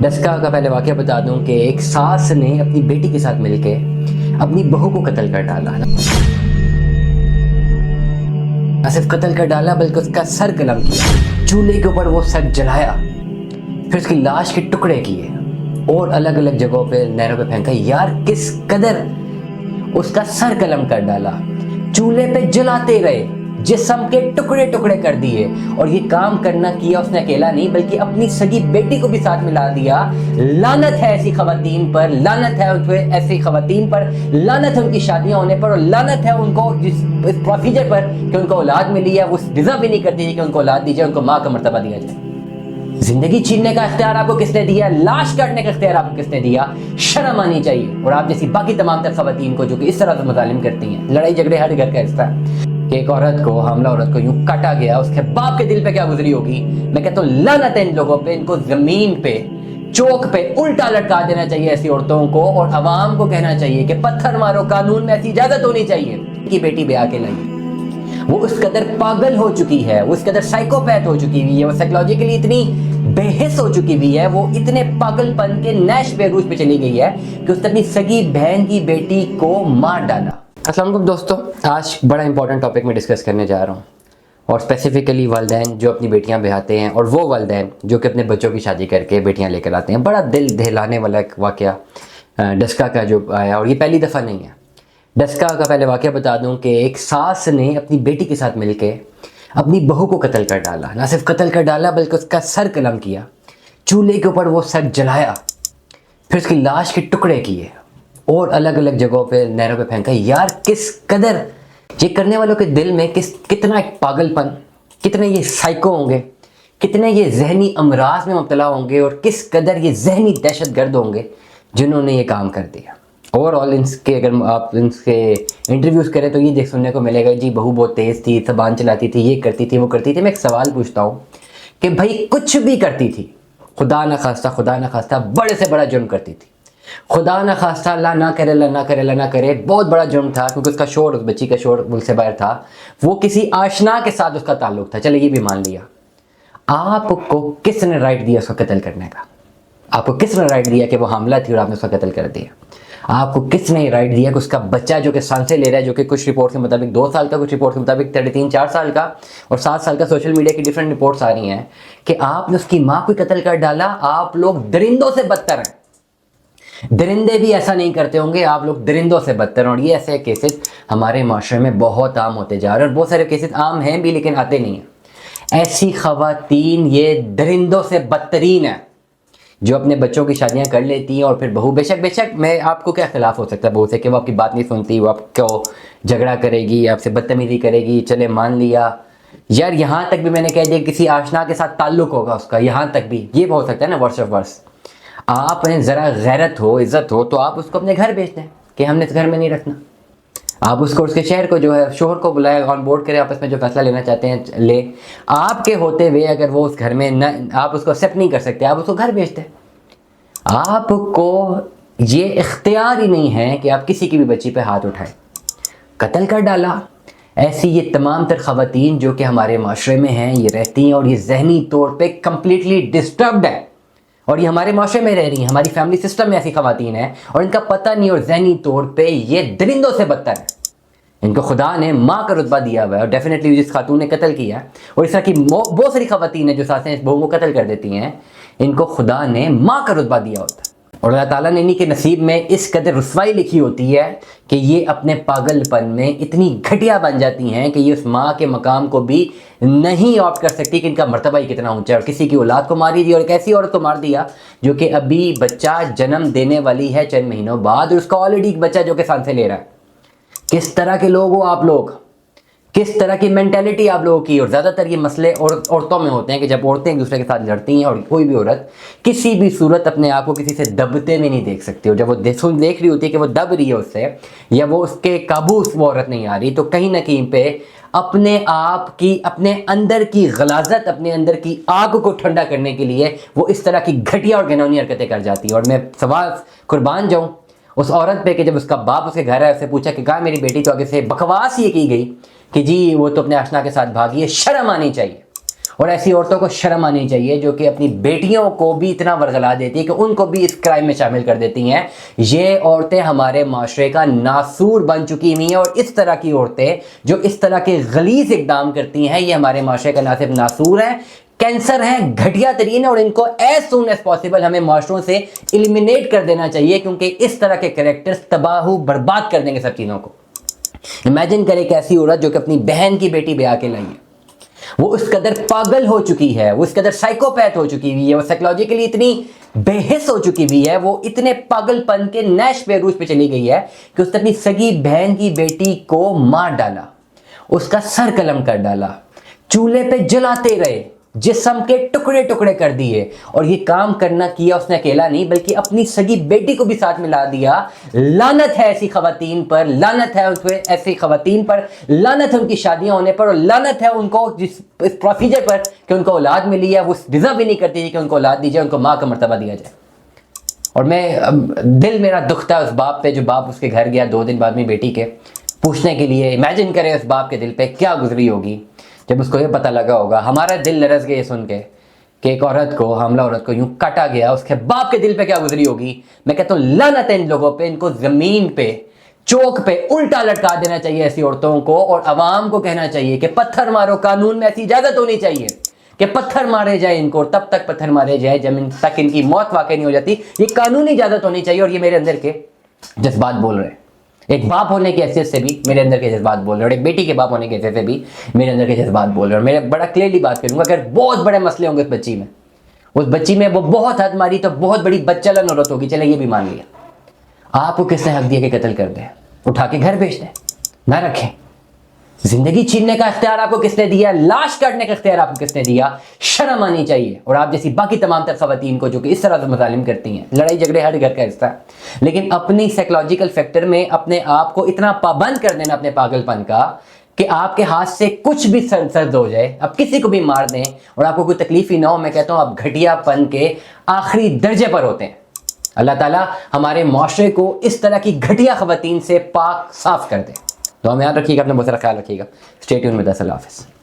डस्का का पहले वाकया बता दूं कि एक सास ने अपनी बेटी के साथ मिलके अपनी बहू को कत्ल कर डाला। न सिर्फ कत्ल कर डाला बल्कि उसका सर कलम किया, चूल्हे के ऊपर वो सर जलाया, फिर उसकी लाश के टुकड़े किए और अलग अलग जगहों पे नहरों पे फेंका। यार किस कदर उसका सर कलम कर डाला, चूल्हे पे जलाते रहे, जिस्म के टुकड़े टुकड़े कर दिए। और ये काम करना किया उसने अकेला नहीं बल्कि अपनी सगी बेटी को भी साथ मिला दिया। लानत है ऐसी खवातीन पर, लानत है उन पे, ऐसी खवातीन पर लानत है उनकी शादियां होने पर, और लानत है उनको इस प्रोसीजर पर कि उनको औलाद मिली है। वो डिजर्व भी नहीं करती थी कि उनको औलाद दी जाए, उनको माँ का मर्तबा दिया जाए। जिंदगी छीनने का इख्तियार आपको किसने दिया? लाश काटने का इख्तियार आपको किसने दिया? शर्म आनी चाहिए। और आप जैसी बाकी तमाम तर खवातीन को जो कि इस तरह से मुजालिम करती हैं। लड़ाई झगड़े हर घर का हिस्सा है। एक औरत को, हमला औरत को यूं काटा गया, उसके बाप के दिल पे क्या गुजरी होगी। मैं कहता हूँ लानत है इन लोगों पे, इनको जमीन पे चौक पे उल्टा लटका देना चाहिए ऐसी औरतों को, और अवाम को कहना चाहिए कि पत्थर मारो, कानून में ऐसी इजाजत होनी चाहिए कि बेटी ब्याह के लाई। वो उस कदर पागल हो चुकी है, वो उस कदर साइकोपैथ हो चुकी हुई है, वो साइकोलॉजिकली इतनी बेहिस हो चुकी हुई है, वो इतने पागलपन के नैश बेरूज पे चली गई है कि उसने अपनी सगी बहन की बेटी को मार डाला। अस्सलाम वालेकुम दोस्तों, आज बड़ा इंपॉर्टेंट टॉपिक में डिस्कस करने जा रहा हूँ, और स्पेसिफिकली वालिदैन जो अपनी बेटियाँ ब्याहते हैं और वो वालिदैन जो कि अपने बच्चों की शादी करके बेटियाँ लेकर आते हैं। बड़ा दिल दहलाने वाला एक वाकया डस्का का जो आया, और ये पहली दफ़ा नहीं है। डस्का का पहले वाकया बता दूं कि एक सास ने अपनी बेटी के साथ मिलके अपनी बहू को कत्ल कर डाला। ना सिर्फ कत्ल कर डाला बल्कि उसका सर कलम किया, चूल्हे के ऊपर वो सर जलाया, फिर उसकी लाश के टुकड़े किए और अलग अलग जगहों पे नहरों पे फेंका। यार किस कदर ये करने वालों के दिल में कितना एक पागलपन, कितने ये साइको होंगे, कितने ये जहनी अमराज में मुब्तला होंगे, और किस कदर ये जहनी दहशतगर्द होंगे जिन्होंने ये काम कर दिया। ओवरऑल इनके अगर आप इनके इंटरव्यूज़ करें तो ये देख सुनने को मिलेगा, जी बहू बहुत तेज़ थी, ज़बान चलाती थी, ये करती थी, वो करती थी। मैं एक सवाल पूछता हूँ कि भाई कुछ भी करती थी, खुदा न खास्ता बड़े से बड़ा जुर्म करती थी, खुदा न खास्ता, अल्लाह ना करे, अल्लाह ना करे, अल्लाह ना करे, बहुत बड़ा जुर्म था क्योंकि उसका शोर, उस बच्ची का शोर मुल्क से बाहर था, वो किसी आशना के साथ उसका ताल्लुक था, चले ये भी मान लिया। आपको किसने राइट दिया उसका कत्ल करने का? आपको किसने राइट दिया कि वो हामला थी और आपने उसका कत्ल कर दिया? आपको किसने राइट दिया कि उसका बच्चा जो कि सांसें ले रहा है, जो कि कुछ रिपोर्ट के मुताबिक 2 साल का, कुछ रिपोर्ट के मुताबिक 3-4 साल का, और 7 साल का, सोशल मीडिया की डिफरेंट रिपोर्ट्स आ रही हैं कि आपने उसकी माँ को कत्ल कर डाला। आप लोग दरिंदों से बदतर हैं। दरिंदे भी ऐसा नहीं करते होंगे, आप लोग दरिंदों से बदतर हैं। और ये ऐसे केसेस हमारे माशरे में बहुत आम होते जा रहे हैं, और बहुत सारे केसेस आम हैं भी लेकिन आते नहीं हैं। ऐसी खवातीन ये दरिंदों से बदतरीन है जो अपने बच्चों की शादियां कर लेती हैं, और फिर बहू, बेशक मैं आपको क्या खिलाफ हो सकता है बहू से कि वो आपकी बात नहीं सुनती, वो आपको झगड़ा करेगी, आपसे बदतमीजी करेगी, चले मान लिया यार। यहाँ तक भी मैंने कह दिया किसी आशना के साथ ताल्लुक होगा उसका, यहाँ तक भी ये हो सकता है ना। वर्स ऑफ वर्स, आप ज़रा गैरत हो, इज़्ज़त हो, तो आप उसको अपने घर भेज दें कि हमने इस घर में नहीं रखना। आप उसको, उसके शहर को जो है, शोहर को बुलाए, ऑन बोर्ड करें, आपस में जो फैसला लेना चाहते हैं ले। आपके होते हुए अगर वो उस घर में न, आप उसको एक्सेप्ट नहीं कर सकते, आप उसको घर भेज दें। आपको ये इख्तियार ही नहीं है कि आप किसी की भी बच्ची पे हाथ उठाएं। कत्ल कर डाला। ऐसी ये तमाम तर खवातीन जो कि हमारे माशरे में हैं, ये रहती हैं और ये जहनी तौर पे कम्प्लीटली डिस्टर्ब्ड है, और ये हमारे माशरे में रह रही हैं, हमारी फैमिली सिस्टम में ऐसी खवातीन हैं, और इनका पता नहीं, और जहनी तौर पे ये दरिंदों से बदतर है। इनको खुदा ने माँ का रुतबा दिया हुआ है, और डेफिनेटली जिस खातून ने कत्ल किया, और इस तरह की बहुत सारी खवातीन हैं जो सासें इस बहू को कत्ल कर देती हैं, इनको खुदा ने माँ का रुतबा दिया होता है। और अल्लाह ताला ने इन्हीं के नसीब में इस कदर रुसवाई लिखी होती है कि ये अपने पागलपन में इतनी घटिया बन जाती हैं कि ये उस माँ के मकाम को भी नहीं ऑप्ट कर सकती कि इनका मर्तबा ही कितना ऊंचा है। और किसी की औलाद को मार दिया, और एक ऐसी औरत को मार दिया जो कि अभी बच्चा जन्म देने वाली है चंद महीनों बाद, और उसका ऑलरेडी एक बच्चा जो कि सांसें ले रहा है। किस तरह के लोग हो आप लोग, किस तरह की मेंटेलिटी आप लोगों की। और ज़्यादातर ये मसले औरतों में होते हैं कि जब औरतें एक दूसरे के साथ लड़ती हैं, और कोई भी औरत किसी भी सूरत अपने आप को किसी से दबते में नहीं देख सकती, और जब वो देख रही होती है कि वो दब रही है उससे, या वो उसके काबू वो औरत नहीं आ रही, तो कहीं ना कहीं पे अपने आप की, अपने अंदर की गलाजत, अपने अंदर की आग को ठंडा करने के लिए वो इस तरह की घटिया और घिनौनी हरकतें कर जाती है। और मैं सवाल कुर्बान जाऊँ उस औरत पे कि जब उसका बाप उसके घर आया, उससे पूछा कि कहाँ मेरी बेटी, तो आगे से बकवास ये की गई कि जी वो तो अपने आशना के साथ भागी है। शर्म आनी चाहिए। اور ایسی عورتوں کو شرم آنی چاہیے جو کہ اپنی بیٹیوں کو بھی اتنا ورغلا دیتی ہے کہ ان کو بھی اس کرائم میں شامل کر دیتی ہیں. یہ عورتیں ہمارے معاشرے کا ناسور بن چکی ہوئی ہیں, اور اس طرح کی عورتیں جو اس طرح کے غلیظ اقدام کرتی ہیں یہ ہمارے معاشرے کا نہ صرف ناسور ہے, کینسر ہے, گھٹیا ترین ہے, اور ان کو ایز سون ایز پاسبل ہمیں معاشروں سے ایلیمینیٹ کر دینا چاہیے, کیونکہ اس طرح کے کریکٹرز تباہ و برباد کر دیں گے سب چیزوں کو. امیجن کریں ایک ایسی عورت جو کہ اپنی بہن کی بیٹی بیاہ کے لائی ہے, وہ اس قدر پاگل ہو چکی ہے, وہ اس قدر سائیکوپیتھ ہو چکی ہوئی ہے, وہ سائیکولوجیکلی اتنی بے حس ہو چکی ہوئی ہے, وہ اتنے پاگل پن کے نیش پہ عروج پہ چلی گئی ہے کہ اس نے اپنی سگی بہن کی بیٹی کو مار ڈالا, اس کا سر قلم کر ڈالا, چولہے پہ جلاتے رہے, جسم کے ٹکڑے ٹکڑے کر دیے. اور یہ کام کرنا کیا اس نے اکیلا نہیں بلکہ اپنی سگی بیٹی کو بھی ساتھ ملا دیا. لعنت ہے ایسی خواتین پر, لعنت ہے ایسی خواتین پر, لعنت ہے ان کی شادیاں ہونے پر, اور لعنت ہے ان کو جس اس پروسیجر پر کہ ان کو اولاد ملی ہے. وہ ڈیزرو بھی نہیں کرتی کہ ان کو اولاد دی جائے, ان کو ماں کا مرتبہ دیا جائے. اور دل میرا دکھتا ہے اس باپ پہ جو باپ اس کے گھر گیا 2 دن بعد میں بیٹی کے پوچھنے کے لیے. امیجن کریں اس باپ کے دل پہ کیا گزری ہوگی جب اس کو یہ پتہ لگا ہوگا. ہمارا دل لرز گیا یہ سن کے کہ ایک عورت کو, حاملہ عورت کو یوں کاٹا گیا, اس کے باپ کے دل پہ کیا گزری ہوگی. میں کہتا ہوں لعنت ہے ان لوگوں پہ, ان کو زمین پہ چوک پہ الٹا لٹکا دینا چاہیے ایسی عورتوں کو, اور عوام کو کہنا چاہیے کہ پتھر مارو, قانون میں ایسی اجازت ہونی چاہیے کہ پتھر مارے جائیں ان کو, تب تک پتھر مارے جائیں جب تک ان کی موت واقع نہیں ہو جاتی. یہ قانونی اجازت ہونی چاہیے. اور یہ میرے اندر کے جذبات بول رہے ہیں, ایک باپ ہونے کی حیثیت سے بھی میرے اندر کے جذبات بول رہے ہیں, اور ایک بیٹی کے باپ ہونے کی حیثیت سے بھی میرے اندر کے جذبات بول رہے ہیں. اور میں بڑا کلیئرلی بات کروں گا, اگر بہت بڑے مسئلے ہوں گے اس بچی میں وہ بہت حد ماری تو بہت بڑی بچلن عورت ہوگی, چلے یہ بھی مان لیا. آپ کو کس نے حق دیا کہ قتل کر دیں, اٹھا کے گھر بھیج دیں, نہ رکھیں. زندگی چھیننے کا اختیار آپ کو کس نے دیا, لاش کاٹنے کا اختیار آپ کو کس نے دیا. شرم آنی چاہیے. اور آپ جیسی باقی تمام تر خواتین کو جو کہ اس طرح سے مظالم کرتی ہیں, لڑائی جھگڑے ہر گھر کا حصہ ہے, لیکن اپنی سائیکولوجیکل فیکٹر میں اپنے آپ کو اتنا پابند کر دینا اپنے پاگل پن کا کہ آپ کے ہاتھ سے کچھ بھی سرد ہو جائے, آپ کسی کو بھی مار دیں اور آپ کو کوئی تکلیف ہی نہ ہو. میں کہتا ہوں آپ گھٹیا پن کے آخری درجے پر ہوتے ہیں. اللہ تعالیٰ ہمارے معاشرے کو اس طرح کی گھٹیا خواتین سے پاک صاف کر دے. تو ہم یاد رکھیے گا, اپنا بہت سارا خیال رکھیے گا. Stay tune with us. اللہ حافظ.